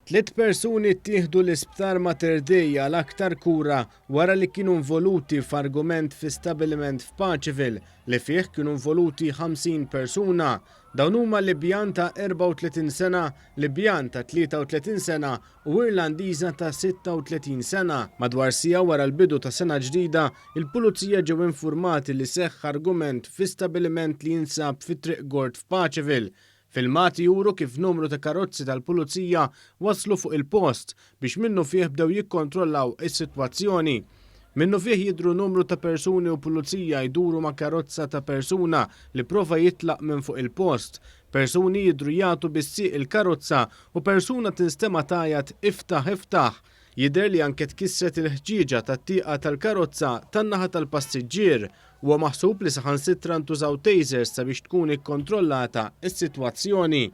3 persuni ttieħdu l-isptar Mater Dei għal aktar kura wara li kienu involuti f'argument fi stabiliment f'Paċeville li fih kienu involuti 50 persuna. Dawn huma Libjan ta' 34 sena, Libjan ta' 33 sena u Irlandiża ta' 36 sena. Madwar sija wara l-bidu ta' sena ġdida, il-pulizija ġew infurmati li seħħ argument fi stabiliment li jinsab fit-Triq Gord f'Paċeville. Filmati juru kif numru ta' karozzi tal-pulizija waslu fuq il-post biex minnu fih bdew jikkontrollaw is-sitwazzjoni. Minnu fih jidru numru ta' persuni u pulizija jduru ma' karozza ta' persuna li prova jitlaq minn fuq il-post. Persuni jidru jagħtu bis-sieq il-karozza u persuna tinstema' tajat iftaħ iftaħ. Jidher li anke tkissret il-ħġieġa tat-tieqa tal-karozza tan-naħa tal-passiġġier. Huwa maħsub li saħansitra ntużaw tasers sabiex tkun ikkontrollata s-sitwazzjoni.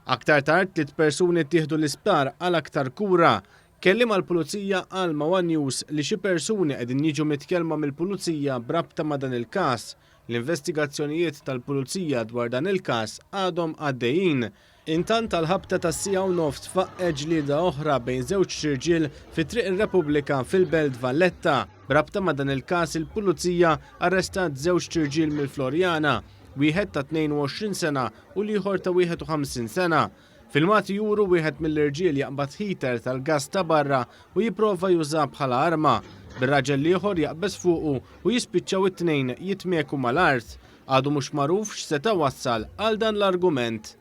Aktar tard 3 persuni ttieħdu l-isptar għal aktar kura. Kellim għall-Pulizija għal One News li xi persuni qegħdin jiġu mitkellma mill-Pulizija brabta ma' dan il-każ. L-investigazzjonijiet tal-Pulizija dwar dan il-każ għadhom għaddejjin. Intant tal-ħabta tas-sija u nofs tfaqqeġ ġlieda oħra bejn żewġ xirġiel fit-Triq ir-Repubblika fil-Belt Valletta. Brabta ma' dan il-każ il-Pulizija arrestat żewġ xirġiel mill-Florjana, wieħed ta' 22 sena u l-ieħor ta' 51 sena. Filmati juru wieħed mill-irġiel jaqbad heater tal-gass ta' barra u jipprova juża bħala arma. Bir-raġel ieħor jaqbeż fuqu u jispiċċaw it-tnejn jitmieku mal-art. Għadu mhux magħruf x'seta' wassal għal dan l-argument.